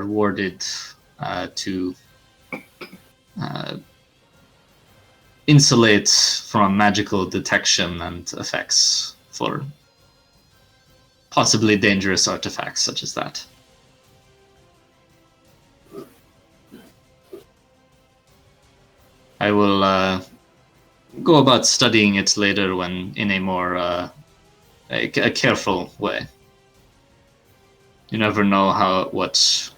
are warded to insulate from magical detection and effects for possibly dangerous artifacts such as that. I will go about studying it later when in a more a careful way. You never know what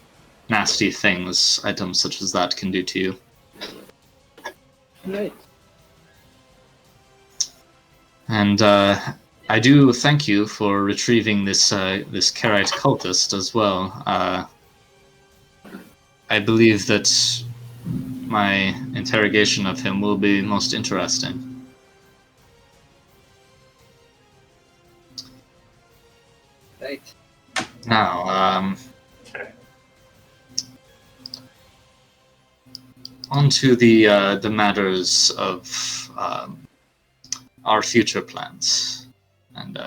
nasty things items such as that can do to you. Right. And I do thank you for retrieving this this Karite cultist as well. I believe that my interrogation of him will be most interesting. Right. Now, onto the matters of our future plans, and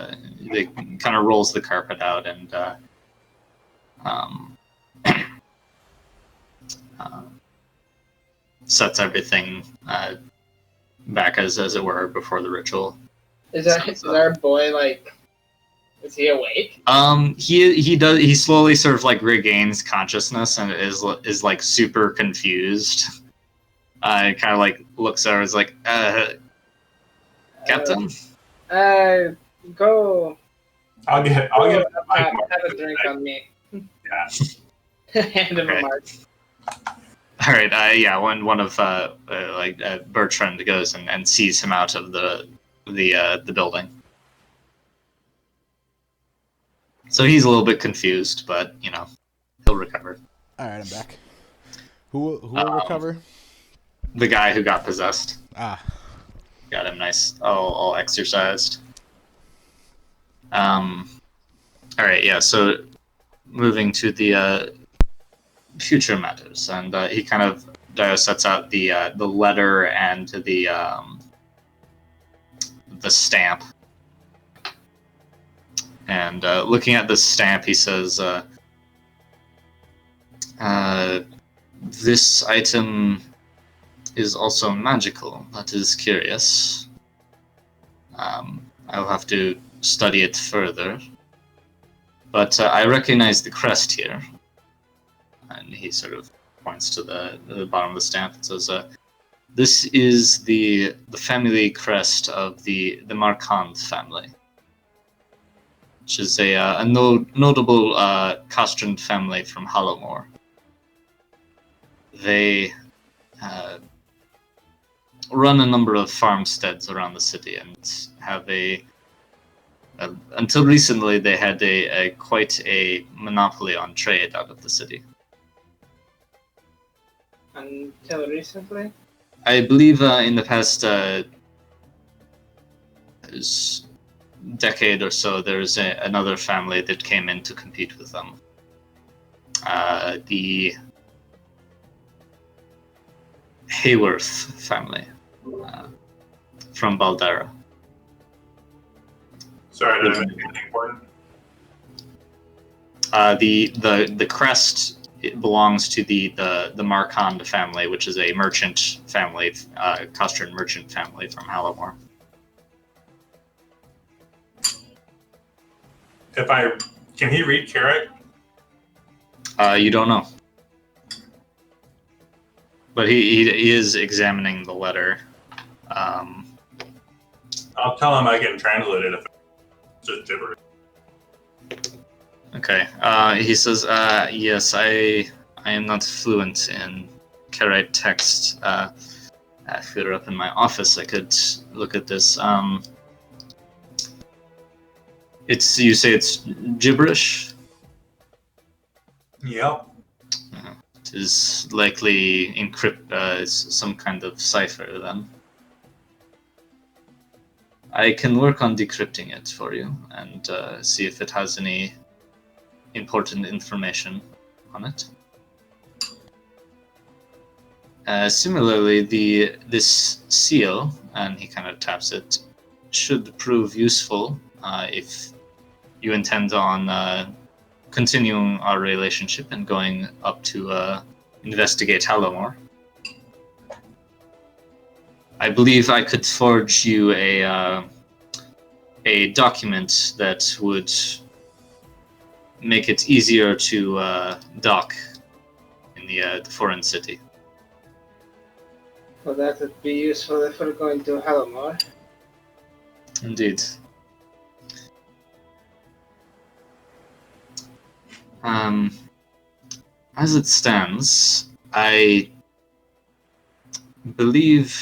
they kind of rolls the carpet out and sets everything back as it were before the ritual. Is our boy like? Is he awake? He slowly sort of like regains consciousness and is like super confused. Kind of like looks over, is like, Captain. Go. I'll get Have a drink on me. Yeah. Hand him a mark. All right. Yeah. One of Bertrand goes and sees him out of the building. So he's a little bit confused, but he'll recover. All right, I'm back. Who will recover? The guy who got possessed. Ah. Got him nice, all exercised. All right. Yeah. So moving to the future matters, and he kind of sets out the letter and the stamp. And looking at the stamp, he says, "This item is also magical. That is curious. I'll have to study it further. But I recognize the crest here." And he sort of points to the bottom of the stamp and says, "This is the family crest of the Marquand family, which is a notable Castran family from Hollowmore. They run a number of farmsteads around the city and have until recently they had quite a monopoly on trade out of the city. Until recently? I believe in the past decade or so, there's another family that came in to compete with them. The Hayworth family from Baldara. Sorry, did I miss anything important? The crest, it belongs to the Marquand family, which is a merchant family, Castran merchant family from Hollowmore. Can he read Carrot? You don't know. But he is examining the letter. I'll tell him I can translate it if it's just gibberish. Okay. He says, "Yes, I am not fluent in Karite text. If you're up in my office, I could look at this. You say it's gibberish? Yep. It is likely it's some kind of cipher then. I can work on decrypting it for you and see if it has any important information on it. Similarly, this seal, and he kind of taps it, should prove useful if you intend on continuing our relationship and going up to investigate Hallamore. I believe I could forge you a document that would make it easier to dock in the foreign city. Well, that would be useful if we're going to Hallamore. Indeed. As it stands, I believe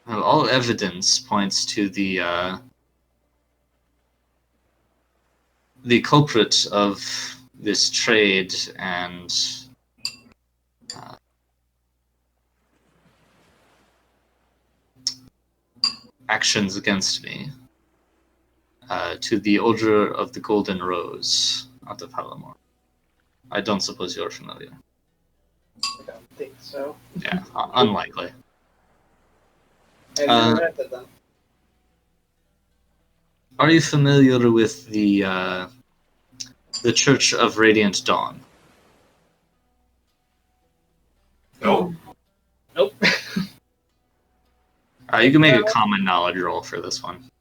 all evidence points to the culprit of this trade and actions against me to the Order of the Golden Rose out of Hallamore. I don't suppose you're familiar. I don't think so. Yeah, unlikely. I've never heard of them. Are you familiar with the Church of Radiant Dawn? Nope. Nope. You can make a common knowledge roll for this one.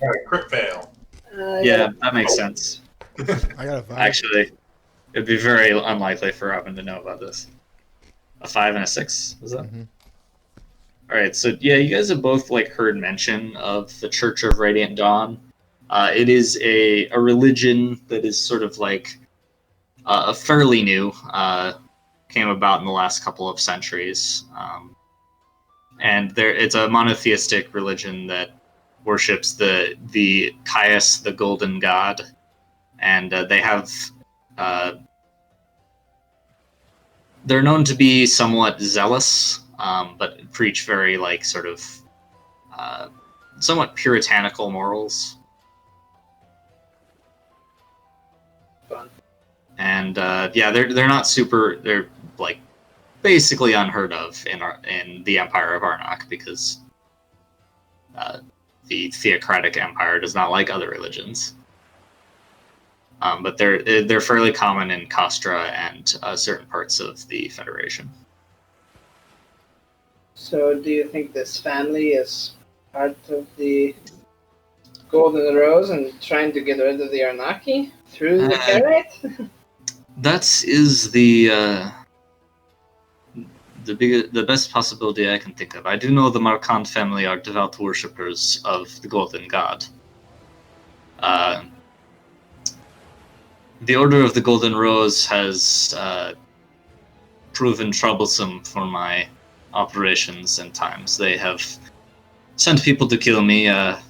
Alright, crit fail. Yeah, that makes sense. I got a 5. Actually, it'd be very unlikely for Robin to know about this. A 5 and a 6, is that? Mhm. Alright, so yeah, you guys have both heard mention of the Church of Radiant Dawn. It is a religion that is sort of fairly new, came about in the last couple of centuries. And it's a monotheistic religion that worships the Caius, the golden god, and they have they're known to be somewhat zealous, but preach very somewhat puritanical morals. Fun. And they're not super. They're basically unheard of in the Empire of Arnak because the theocratic empire does not like other religions. But they're fairly common in Castra and certain parts of the Federation. So, do you think this family is part of the Golden Rose and trying to get rid of the Arnaki through the Carrot? That is the best possibility I can think of. I do know the Marquand family are devout worshippers of the Golden God. The Order of the Golden Rose has proven troublesome for my operations and times. They have sent people to kill me at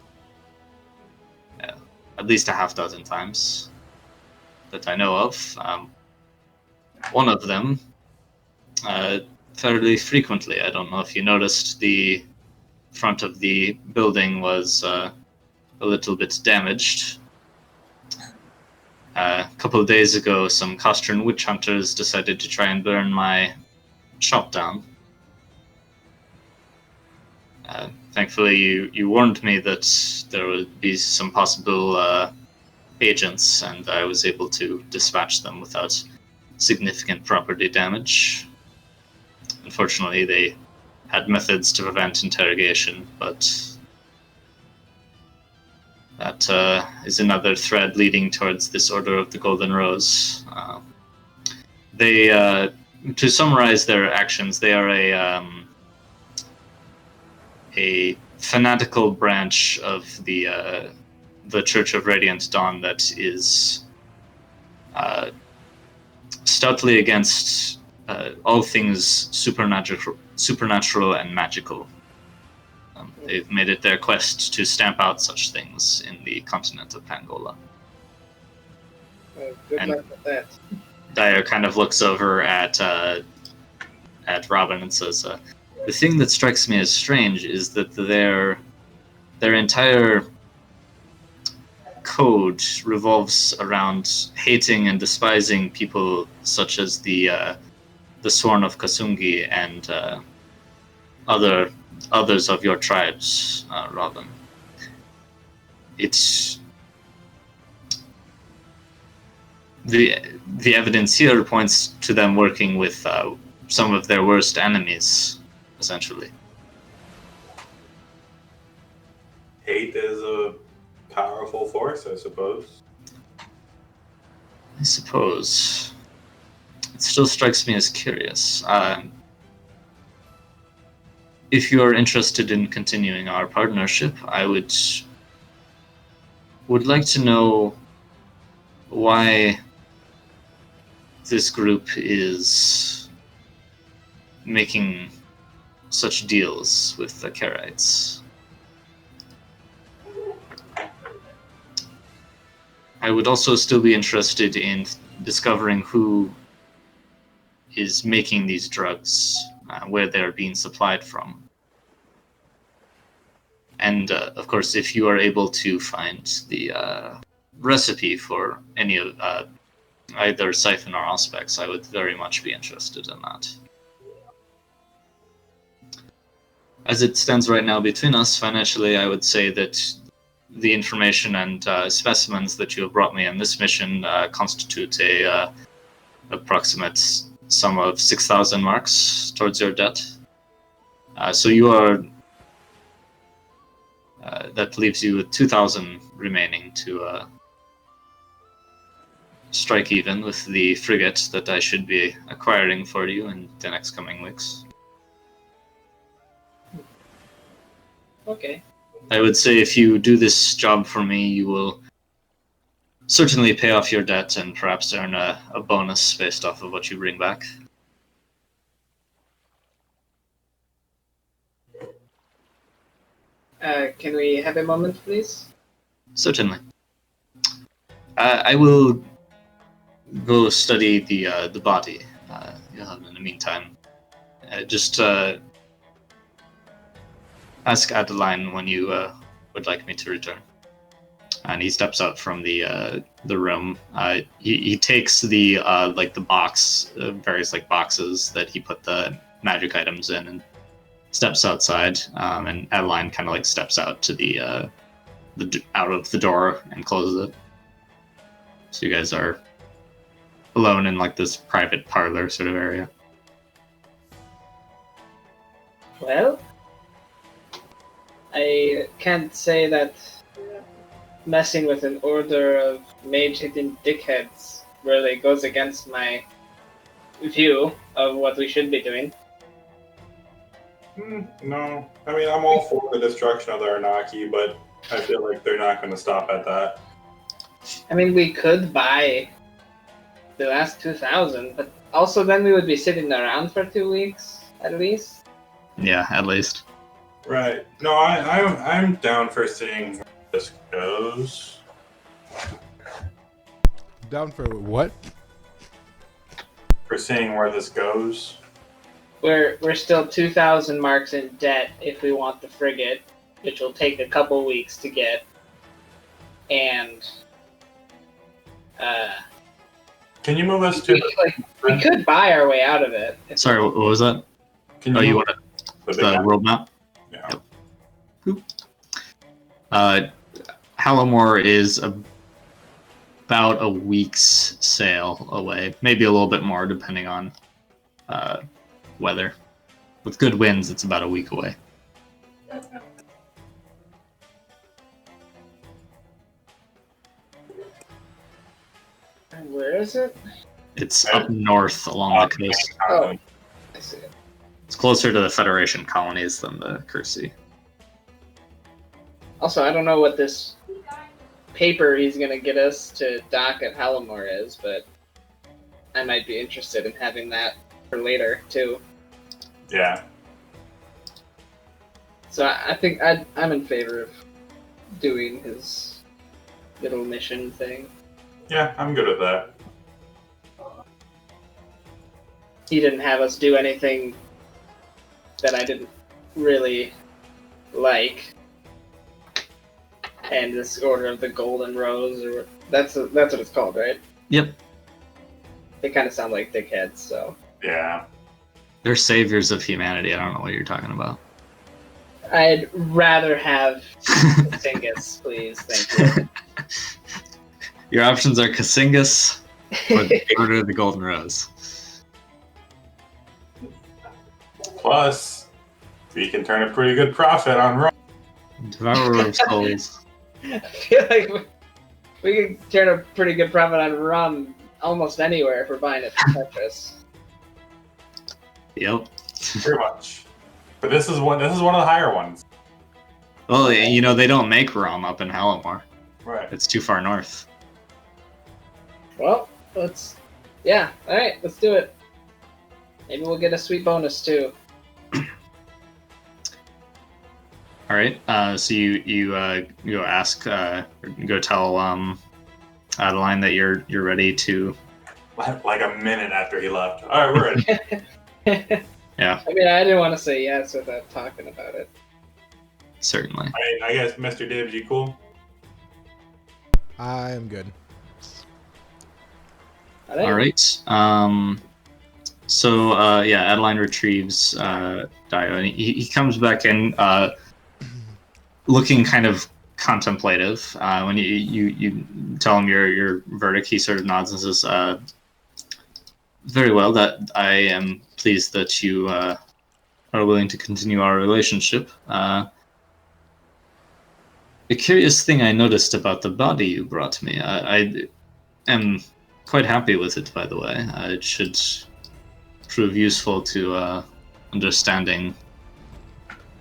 least a half dozen times that I know of. One of them fairly frequently. I don't know if you noticed the front of the building was a little bit damaged. A couple of days ago, some Castran witch hunters decided to try and burn my shop down. Thankfully, you warned me that there would be some possible agents, and I was able to dispatch them without significant property damage. Unfortunately, they had methods to prevent interrogation, but that is another thread leading towards this Order of the Golden Rose. To summarize their actions, they are a fanatical branch of the Church of Radiant Dawn that is stoutly against all things supernatural and magical. They've made it their quest to stamp out such things in the continent of Pangola. Good luck with that. Daya kind of looks over at Robin and says, "The thing that strikes me as strange is that their entire code revolves around hating and despising people such as the Sworn of Kasungi and others of your tribes, Robin. it's the evidence here points to them working with some of their worst enemies, essentially. Hate is a powerful force, I suppose. I suppose. It still strikes me as curious. If you are interested in continuing our partnership, I would like to know why this group is making such deals with the Karaites. I would also still be interested in discovering who is making these drugs, where they're being supplied from. And of course, if you are able to find the recipe for any of either Siphon or Auspex, I would very much be interested in that. As it stands right now between us, financially, I would say that the information and specimens that you have brought me on this mission constitute a approximate sum of 6,000 marks towards your debt. So you are... that leaves you with 2,000 remaining to strike even with the frigate that I should be acquiring for you in the next coming weeks. Okay. I would say if you do this job for me, you will certainly pay off your debt and perhaps earn a bonus based off of what you bring back. Can we have a moment, please? Certainly. I will go study the body in the meantime. Just ask Adeline when you would like me to return. And he steps out from the room. He takes the the box, various boxes that he put the magic items in, and steps outside. And Adeline kind of steps out to the out of the door and closes it. So you guys are alone in this private parlor sort of area. Well, I can't say that messing with an order of mage-hidden dickheads really goes against my view of what we should be doing. No. I mean, I'm all for the destruction of the Arnaki, but I feel like they're not going to stop at that. I mean, we could buy the last 2,000, but also then we would be sitting around for 2 weeks, at least. Yeah, at least. Right. No, I'm down for seeing where this goes. Down for what? For seeing where this goes. We're still 2,000 marks in debt if we want the frigate, which will take a couple weeks to get. And can you move us to? We could buy our way out of it. Sorry, what was that? Can you want the world map? Yeah. Yep. Hallamore is about a week's sail away, maybe a little bit more depending on weather. With good winds, it's about a week away. And where is it? It's up north along the coast. Oh, I see it. It's closer to the Federation colonies than the Kersey. Also, I don't know what this paper he's gonna get us to dock at Hallamore is, but I might be interested in having that for later too. Yeah. So I think I'm in favor of doing his little mission thing. Yeah, I'm good with that. He didn't have us do anything that I didn't really like. And this Order of the Golden Rose, or that's what it's called, right? Yep. They kind of sound like dickheads, so. Yeah. They're saviors of humanity. I don't know what you're talking about. I'd rather have Kasingas, please. Thank you. Your options are Kasingas or the Order of the Golden Rose. Plus, we can turn a pretty good profit on rum. Devourer of Souls. I feel like we could turn a pretty good profit on rum almost anywhere if we're buying it from Tetris. Yep. Pretty much. But this is one of the higher ones. Well, you know, they don't make rum up in Hallamore. Right. It's too far north. Well, yeah, alright, let's do it. Maybe we'll get a sweet bonus too. All right. So you go ask, go tell Adeline that you're ready to. Like a minute after he left. All right, we're ready. Yeah, I mean, I didn't want to say yes without talking about it. certainly. All right, I guess Mr. Dibs, you cool? I am good. All right. So yeah, Adeline retrieves Dio, and he comes back in, looking kind of contemplative. When you tell him your verdict, he sort of nods and says, "Very well. That I am pleased that you are willing to continue our relationship. A curious thing I noticed about the body you brought me. I am quite happy with it, by the way. It should prove useful to understanding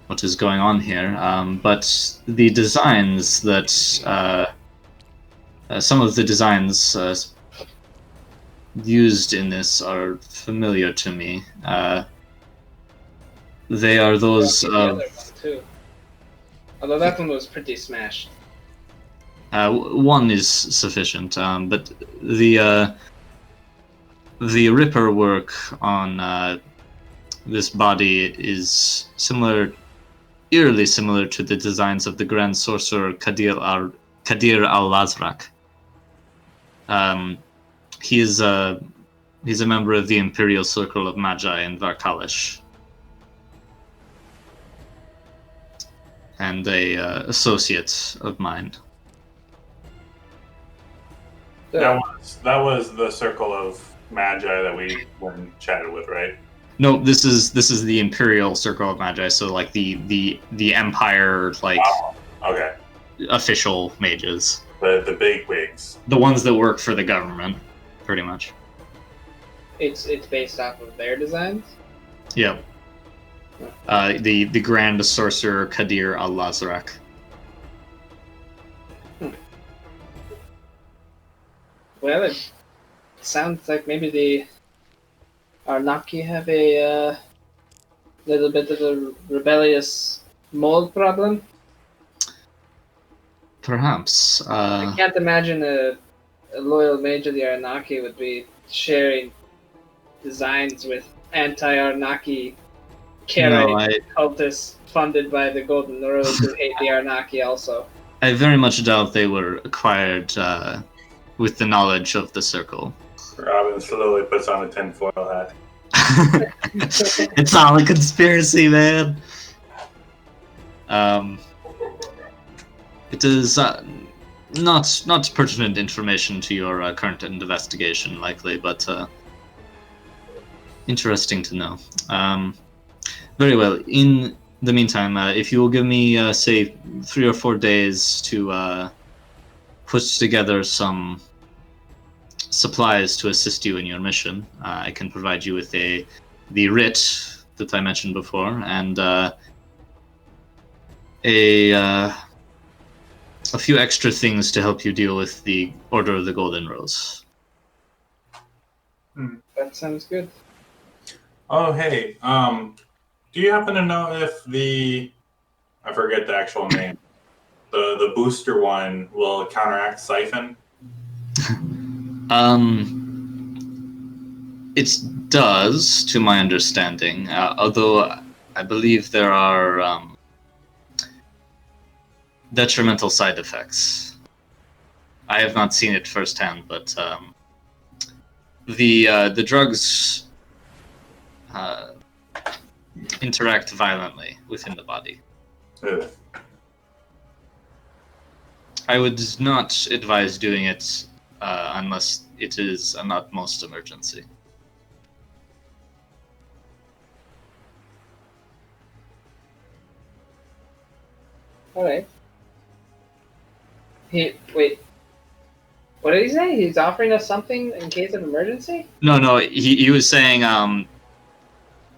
what is going on here. But the designs that some of the designs used in this are familiar to me. They are those The of. other one too. Although that one was pretty smashed. One is sufficient, but the Ripper work on this body is eerily similar to the designs of the Grand Sorcerer Kadir al-Lazrak. He's a member of the Imperial Circle of Magi in Varkalish, and a associate of mine. That was the circle of magi that we went and chatted with, right? No, this is the Imperial Circle of Magi, so like the Empire, like Okay. official mages, The big wigs. the ones that work for the government, pretty much. It's based off of their designs. Yep. The Grand Sorcerer Kadir al-Lazrak. Well, it sounds like maybe the Arnaki have a little bit of a rebellious mold problem. Perhaps. I can't imagine a loyal mage of the Arnaki would be sharing designs with anti-Arnaki Karaite cultists funded by the Golden Rose who hate the Arnaki also. I very much doubt they were acquired with the knowledge of the circle. Robin slowly puts on a tinfoil hat. It's all a conspiracy, man. It is not pertinent information to your current investigation, likely, but interesting to know. Very well. In the meantime, if you will give me, say, 3 or 4 days to put together some supplies to assist you in your mission, I can provide you with the writ that I mentioned before, and a few extra things to help you deal with the Order of the Golden Rose. That sounds good. Oh, hey, do you happen to know if I forget the actual name, the booster one will counteract Siphon? It does, to my understanding, although I believe there are detrimental side effects. I have not seen it firsthand, but the drugs interact violently within the body. Ugh. I would not advise doing it unless it is an utmost emergency. Alright. Wait. What did he say? He's offering us something in case of emergency? No. He was saying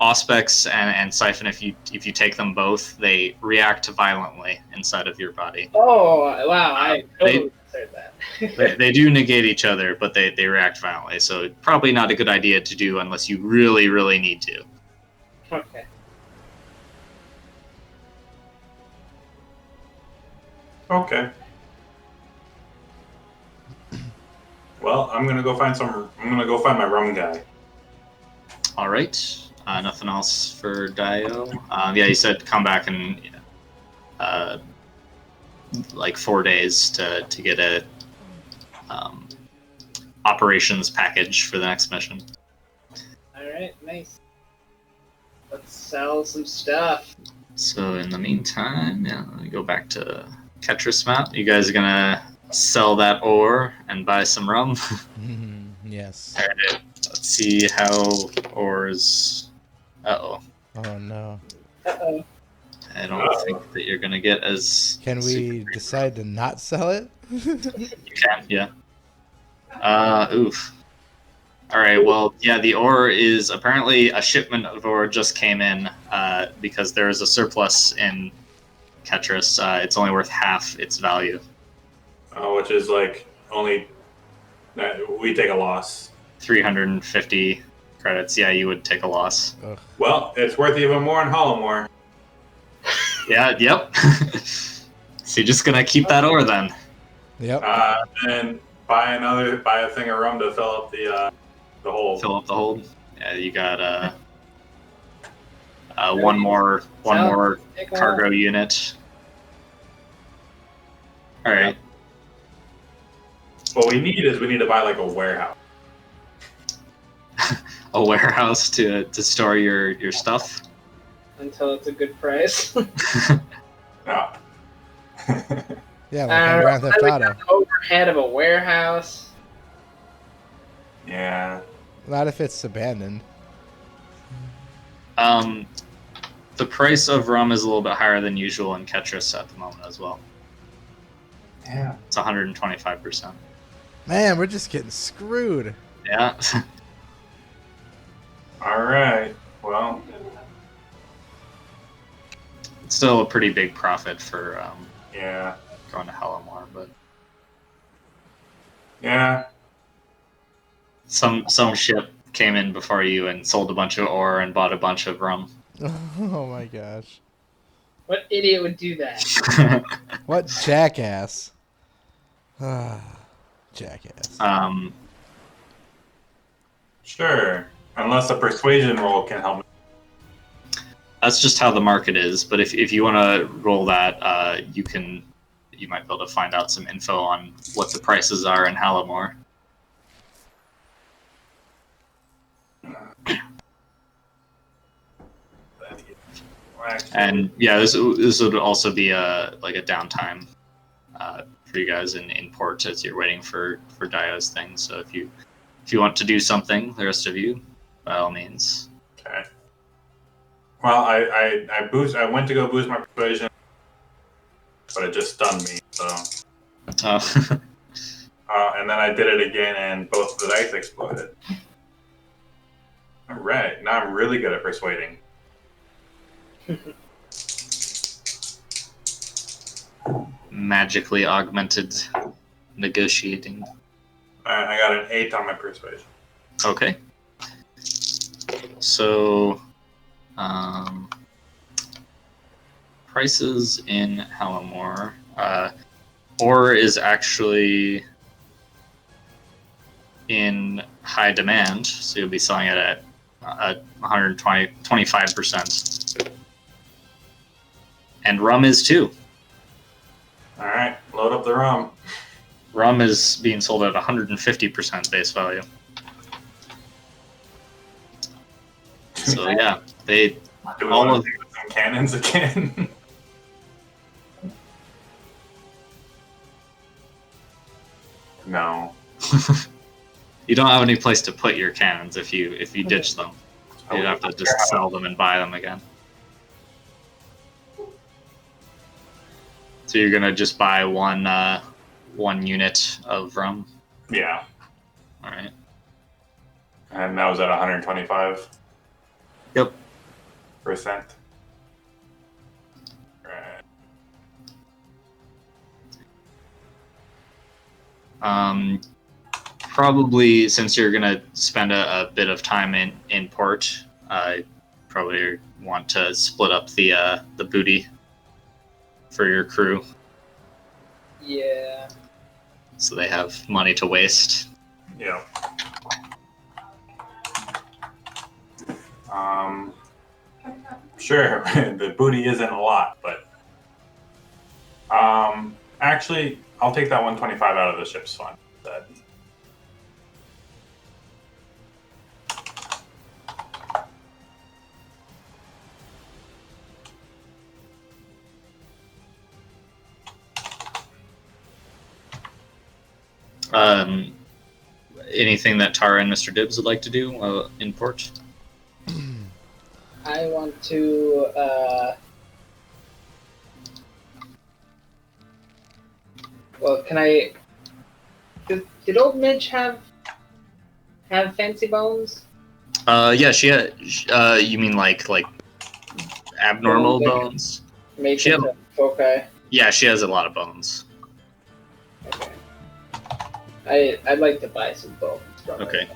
Auspex and Siphon, if you take them both, they react violently inside of your body. Oh, wow. I totally said that. They do negate each other, but they react violently. So probably not a good idea to do unless you really, really need to. Okay. Okay. Well, I'm gonna go find my rum guy. All right. Nothing else for Dio. Yeah, he said come back in like 4 days to get a operations package for the next mission. Alright, nice. Let's sell some stuff. So in the meantime, yeah, let me go back to Ketris map. You guys are gonna sell that ore and buy some rum? Yes. All right, let's see how ores. Uh-oh. Oh no. Uh-oh. I don't think that you're gonna get as. Can we decide to not sell it? You can, yeah. Oof. All right. Well, yeah. The ore is apparently a shipment of ore just came in because there is a surplus in Ketris. It's only worth half its value. Which is like only we take a loss. 350 credits. Yeah, you would take a loss. Ugh. Well, it's worth even more in Hollowmore. Yeah. Yep. So you're just gonna keep that ore then. Yep. And buy a thing of rum to fill up the hole. Fill up the hold. Yeah, you got one more cargo unit. All right. What we need to buy like a warehouse. A warehouse to store your stuff. Until it's a good price. Yeah. Yeah, like Grand Theft Auto. Overhead of a warehouse. Yeah. Not if it's abandoned. The price of rum is a little bit higher than usual in Ketris at the moment as well. Yeah. It's 125%. Man, we're just getting screwed. Yeah. All right. Well. It's still a pretty big profit for Yeah. going to Hellamore, but Yeah. some ship came in before you and sold a bunch of ore and bought a bunch of rum. Oh my gosh. What idiot would do that? What jackass. Jackass. Sure. Unless a persuasion roll can help. That's just how the market is. But if you want to roll that, you might be able to find out some info on what the prices are in Hellamore. And yeah, this would also be a downtime for you guys in port as you're waiting for Dio's thing. So if you want to do something, the rest of you, by all means. Okay. Well, I went to go boost my persuasion, but it just stunned me. So. And then I did it again, and both the dice exploded. All right, now I'm really good at persuading. Magically augmented negotiating. I got an 8 on my persuasion. Okay. So, prices in Hellamore. Ore is actually in high demand, so you'll be selling it at 25%. And rum is too. All right, load up the rum. Rum is being sold at 150% base value. So yeah, Do we want to do some cannons again? No. You don't have any place to put your cannons if you ditch them. You'd have to just sell them and buy them again. So you're gonna just buy one unit of rum. Yeah. All right. And that was at 125%. Yep. Right. Probably since you're gonna spend a bit of time in port, probably want to split up the booty for your crew. Yeah. So they have money to waste. Yeah. Sure, the booty isn't a lot, but actually, I'll take that 125 out of the ship's fund. Anything that Tara and Mr. Dibbs would like to do in port? I want to. Well, can I? Did old Midge have fancy bones? Yeah, she had. You mean like abnormal bones? Made into foci. Yeah, she has a lot of bones. Okay. I'd like to buy some bones. Okay.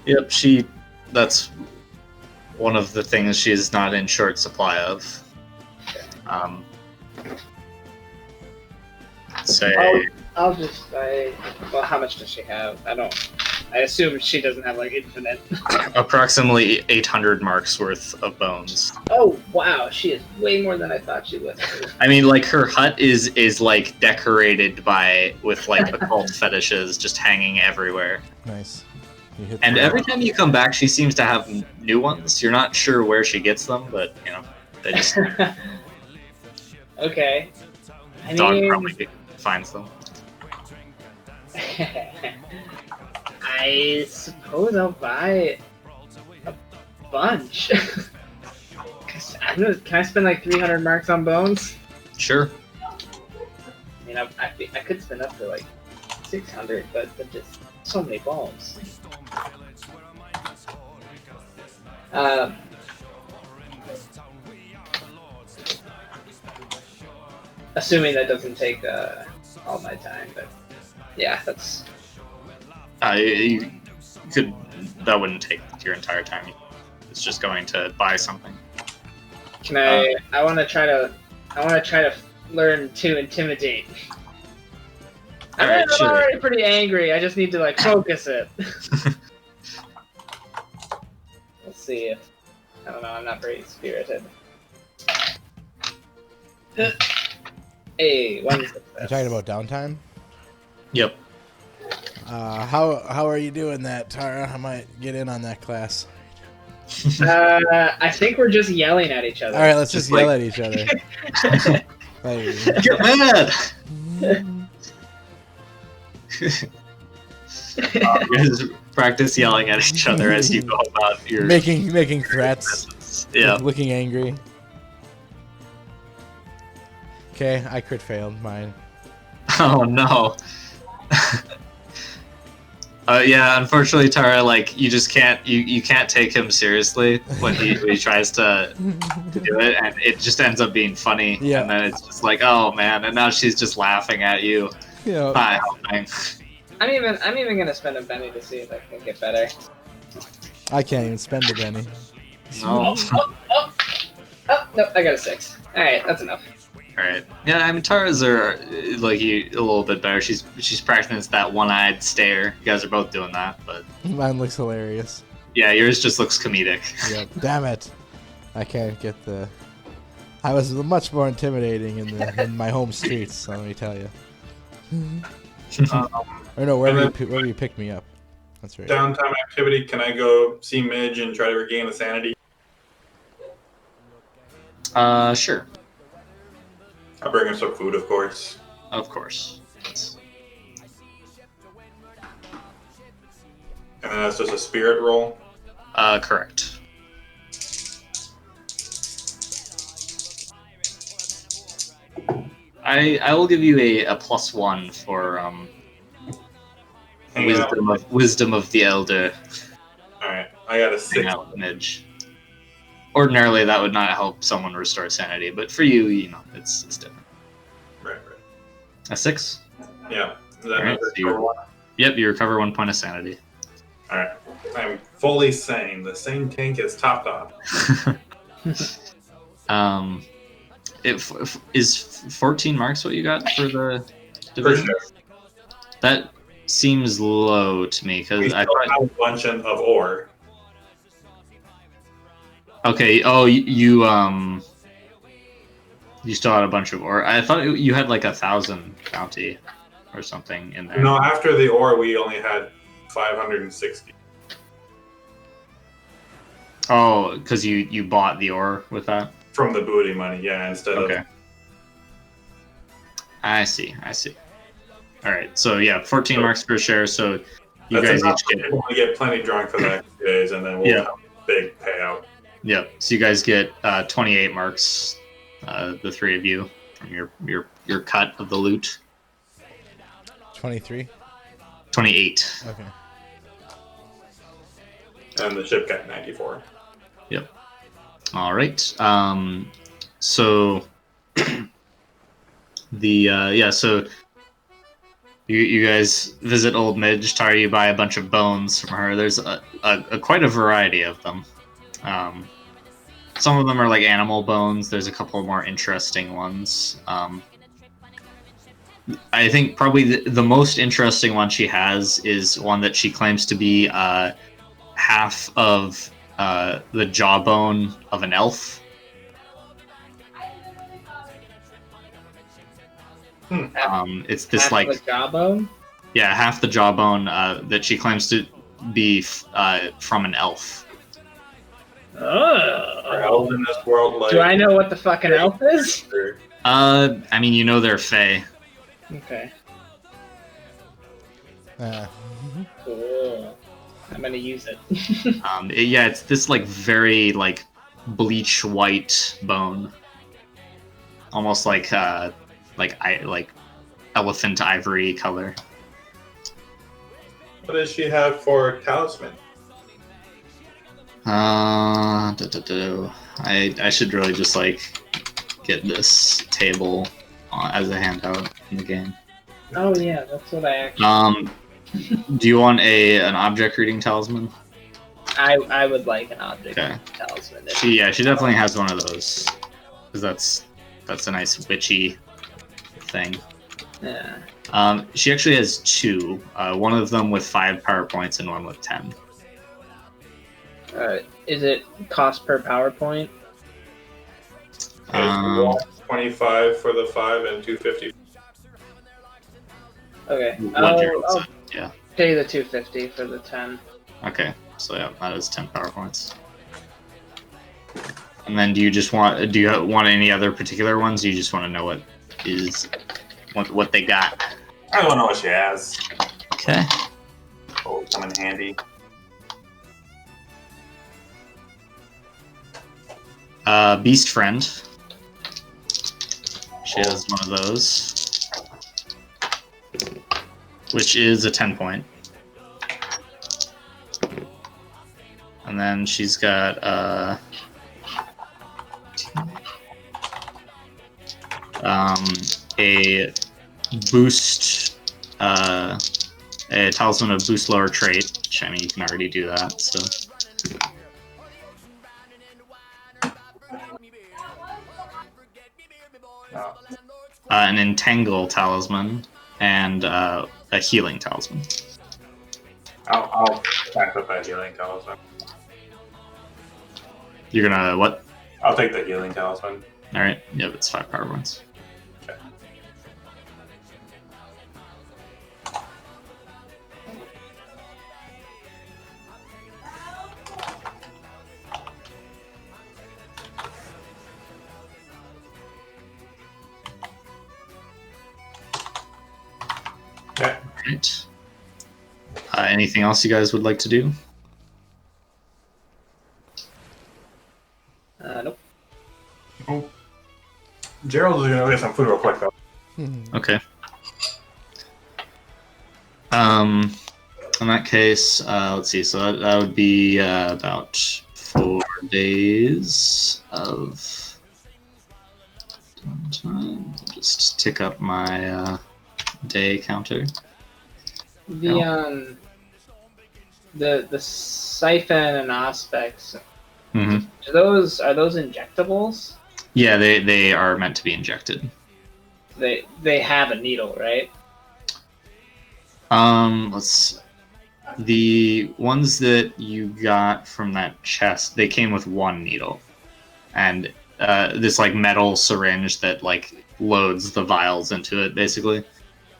Yep, that's one of the things she's not in short supply of. Say. I'll just buy. Well, how much does she have? I assume she doesn't have like infinite. Approximately 800 marks worth of bones. Oh wow, she is way more than I thought she would. I mean, like her hut is like decorated with like occult fetishes just hanging everywhere. Nice. And every time you come back, she seems to have new ones. You're not sure where she gets them, but they just. Okay. Dog probably finds them. I suppose I'll buy a bunch. Can I spend like 300 marks on bones? Sure. I mean, I could spend up to like 600, but just so many bones. Assuming that doesn't take all my time, but yeah, that's. You could. That wouldn't take your entire time. It's just going to buy something. Can I? I want to try to learn to intimidate. I'm already pretty angry. I just need to like focus it. Let's see. I don't know. I'm not very spirited. Hey, one success. You're talking about downtime? Yep. How are you doing that, Tara? I might get in on that class. I think we're just yelling at each other. All right, let's just yell at each other. Get mad. Just practice yelling at each other as you go about your making threats. Yeah. Looking angry. Okay, I crit failed mine. Oh no. Yeah, unfortunately, Tara, like you just can't you can't take him seriously when he tries to do it, and it just ends up being funny. Yeah. And then it's just like, oh man, and now she's just laughing at you. Yeah. Not helping. I'm even gonna spend a penny to see if I can get better. I can't even spend a penny. No. Oh no, I got a 6. All right, that's enough. Alright. Yeah, I mean Tara's are like you a little bit better. She's practicing that one-eyed stare. You guys are both doing that, but Mine looks hilarious. yeah, yours just looks comedic. Yep. Damn it. I can't get the. I was much more intimidating in my home streets. So let me tell you. Or no, wherever you picked me up. That's right. Downtime activity. Can I go see Midge and try to regain the sanity? Sure. I'll bring him some food, of course. Of course. And then that's just a spirit roll? Correct. I will give you a +1 for wisdom of the elder. Alright, I got a 6. Hang out with Midge. Ordinarily, that would not help someone restore sanity, but for you, it's different. Right. A 6? Yeah. Is that Alright, another one? Yep, you recover 1 point of sanity. Alright. I'm fully sane. The same tank is topped off. Is 14 marks what you got for the For division? sure. That seems low to me, We because I still thought... have a bunch of ore. Okay, you still had a bunch of ore. I thought you had like 1,000 bounty or something in there. No, after the ore, we only had 560. Oh, because you bought the ore with that? From the booty money, yeah, instead of... I see. Alright, so yeah, 14 marks per share, so you guys each get... We'll get plenty drunk for the next 2 days, and then we'll have a big payout. Yep, so you guys get 28 marks, the 3 of you, from your cut of the loot. 23? 28. Okay. And the ship got 94. Yep. All right. So so you guys visit Old Midge. Tari, you buy a bunch of bones from her. There's quite a variety of them. Some of them are like animal bones. There's a couple more interesting ones. I think probably the most interesting one she has is one that she claims to be half of the jawbone of an elf. It's this half like the jawbone. Yeah, half the jawbone that she claims to be from an elf. Are elves in this world like... Do I know what the fucking elf is? I mean, they're fae. Okay. Mhm. Cool. I'm gonna use it. It's this like very like bleach white bone, almost like elephant ivory color. What does she have for talisman? I should really just like get this table as a handout in the game. Oh yeah, that's what I actually. Do you want an object reading talisman? I would like an object Okay. talisman. She definitely has one of those, because that's a nice witchy thing. Yeah. She actually has 2. One of them with 5 power points and one with 10. Is it cost per PowerPoint? 25 for the 5 and 250. Okay. 100%. Yeah. Pay the 250 for the 10. Okay. So yeah, that is 10 power points. And then do you want any other particular ones? Or you just want to know what they got? I don't know what she has. Okay. Oh, come in handy. Beast Friend. She has one of those, which is a 10 point. And then she's got a boost, a talisman of boost lower trait, which I mean you can already do that, so. An entangle talisman and a healing talisman. I'll back up that healing talisman. You're gonna what? I'll take the healing talisman. All right. Yep, it's 5 power points. Okay. Okay. Right. Anything else you guys would like to do? Nope. Oh. Gerald's gonna go get some food real quick though. Okay. In that case, let's see. So that would be about 4 days of time. Just tick up my day counter. The siphon and aspects. Mm-hmm. Are those injectables? Yeah, they are meant to be injected. They have a needle, right? The ones that you got from that chest, they came with one needle, and this like metal syringe that like loads the vials into it, basically.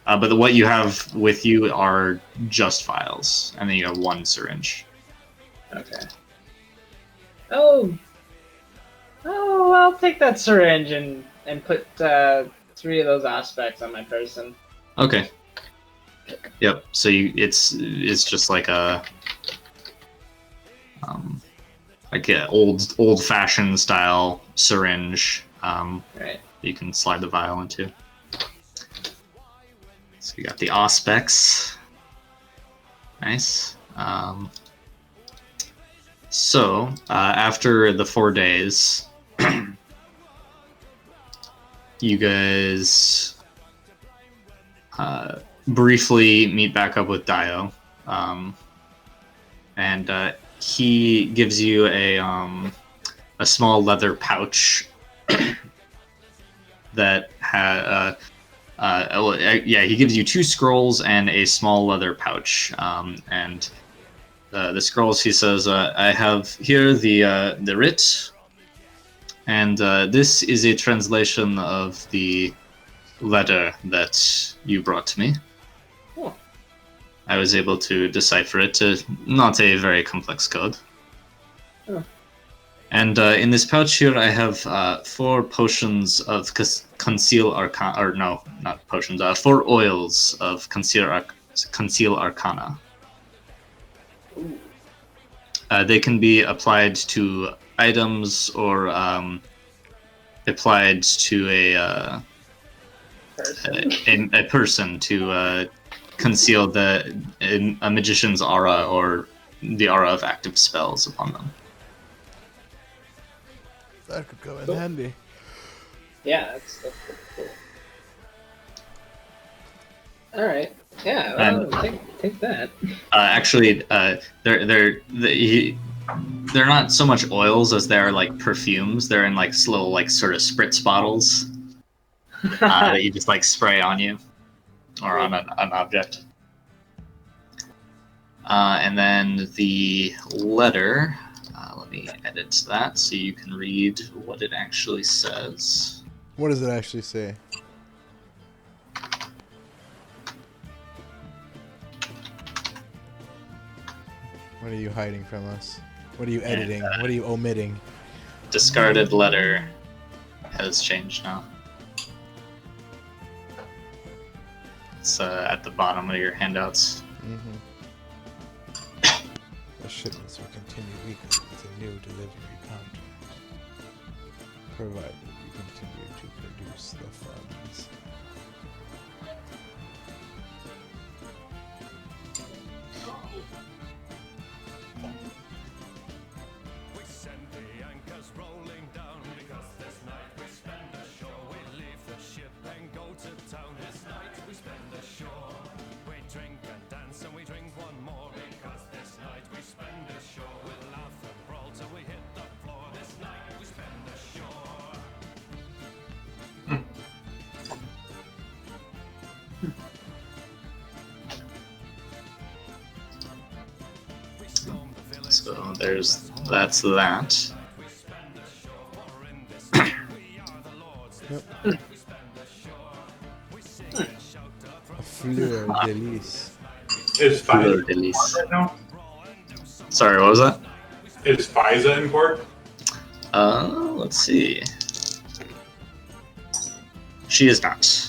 But what you have with you are just vials, and then you have one syringe. Okay. Oh, I'll take that syringe and put 3 of those aspects on my person. Okay. Yep. So it's just like a old fashioned style syringe. Right. You can slide the vial into. So you got the auspex. Nice. So after the 4 days, you guys briefly meet back up with Dio, and he gives you a small leather pouch that he gives you 2 scrolls and a small leather pouch, and the scrolls, he says, I have here the writ, and this is a translation of the letter that you brought to me. Cool. I was able to decipher it. Not a very complex code. Oh. And in this pouch here, I have 4 potions of conceal arcana, or no, not potions. 4 oils of conceal arcana. They can be applied to items or applied to a person to conceal a magician's aura or the aura of active spells upon them. That could come in Cool. handy. Yeah, that's pretty cool. All right. Yeah, well, take that. Actually, they're not so much oils as they're like perfumes. They're in like little like sort of spritz bottles that you just like spray on you or on an object. And then the letter. Let me edit that so you can read what it actually says. What does it actually say? What are you hiding from us? What are you editing? What are you omitting? Discarded letter has changed now. It's at the bottom of your handouts. Mm-hmm. The shipments will continue weekly with a new delivery contract, provided you continue to produce the funds. We send the anchors rolling down because this night we spend ashore. We leave the ship and go to town. This night we spend ashore. We drink and dance and we drink one more because this night we spend ashore. We laugh and brawl till we hit the floor. This night we spend ashore. So that's that. Yep. A fleur de lis. Is Fleur FISA de lis. right now? Sorry, what was that? Is FISA in port? Let's see. She is not.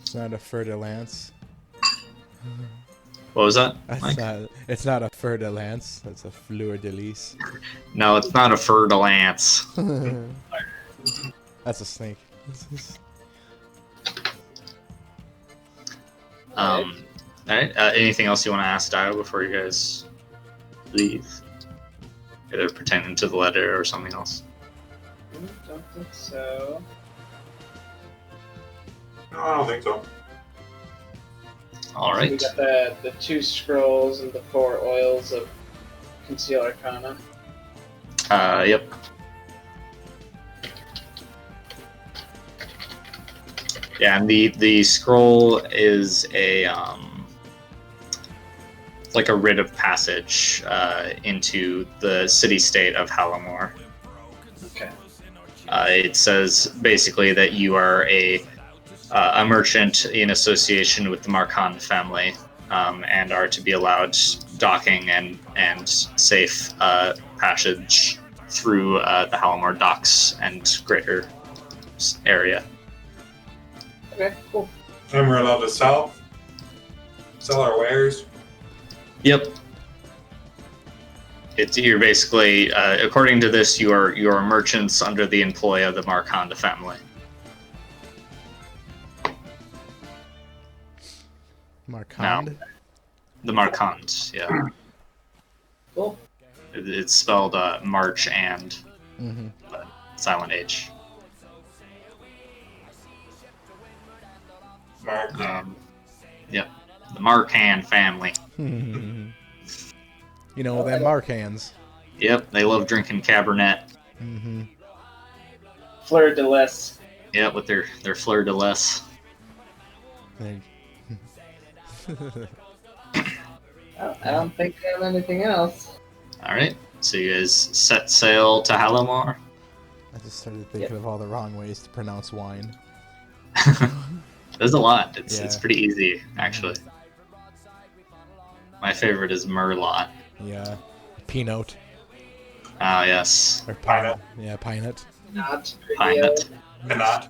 It's not a fer de lance. What was that, That's Mike? not. It's not a fer de lance. That's a fleur de lis. No, it's not a fer de lance. That's a snake. All right. Anything else you want to ask Dio before you guys leave? Either pertaining to the letter or something else. Don't think so. No, I don't think so. All So right. we got the 2 scrolls and the 4 oils of Conceal Arcana. Yep. Yeah, and the scroll is it's like a writ of passage into the city-state of Halamore. Okay. It says basically that you are a merchant in association with the Marcon family, and are to be allowed docking and safe passage through the Halamore docks and greater area. Okay, cool. And we're allowed to sell our wares. Yep. You're basically, according to this, you are merchants under the employ of the Marconda family. Marcond? The Marcond, yeah. Cool. It's spelled March and but silent H. Mark. Yep. The Marcan family. You know, them Marcans. Yep, they love drinking Cabernet. Fleur de lis. Yep, with their fleur de lis. I don't think I have anything else. All right, so you guys set sail to Halamore. I just started thinking of all the wrong ways to pronounce wine. There's a lot. It's Yeah. pretty easy, actually. My favorite is Merlot. Yeah. Pinot. Ah, yes. Or Pinot. Yeah, Pinot. Not Pinot. Cannot.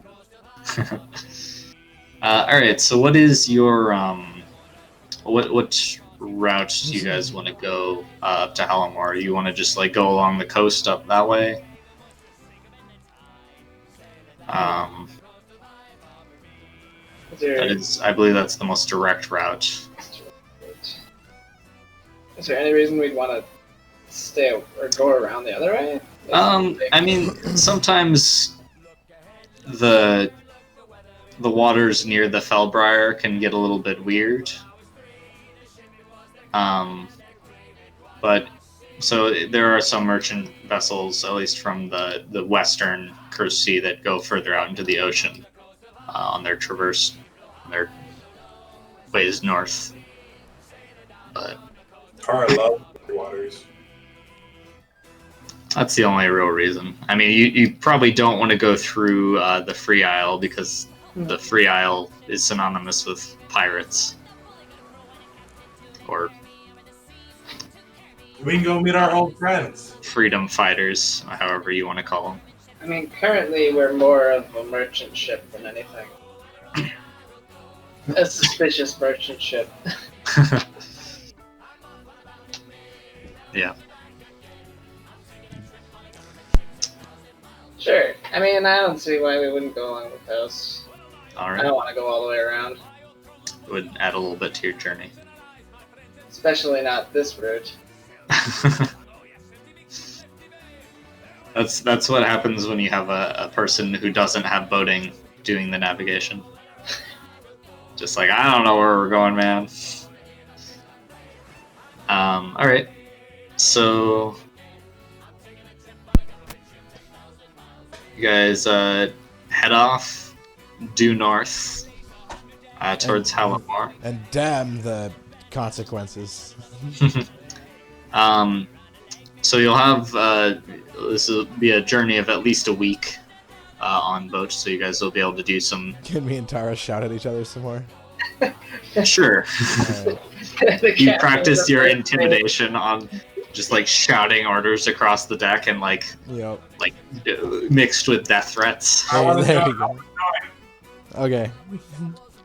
All right. So, what is your what route do you guys want to go up to Halamore? You want to just like go along the coast up that way? That is, I believe that's the most direct route. Is there any reason we'd want to stay or go around the other way? I mean, sometimes the waters near the Fellbriar can get a little bit weird. But so there are some merchant vessels, at least from the western Curse Sea, that go further out into the ocean on their traverse, on their ways north. But Tara loves the waters. that's the only real reason. I mean, you probably don't want to go through the Free Isle because the Free Isle is synonymous with pirates. Or We can go meet our old friends. freedom fighters, however you want to call them. I mean, currently we're more of a merchant ship than anything. A suspicious merchant ship. Yeah. Sure. I mean, I don't see why we wouldn't go along the coast. All I right. don't want to go all the way around. It would add a little bit to your journey. Especially not this route. That's what happens when you have a person who doesn't have boating doing the navigation. Just like, I don't know where we're going, man. All right. So you guys head off due north towards Halamore. And damn the consequences. So you'll have this will be a journey of at least a week on boat. So you guys will be able to do some. Can me and Tara shout at each other some more? Sure. Alright. You practice your intimidation on just like shouting orders across the deck and like Yep. mixed with death threats. I wanna There go. you go. Okay.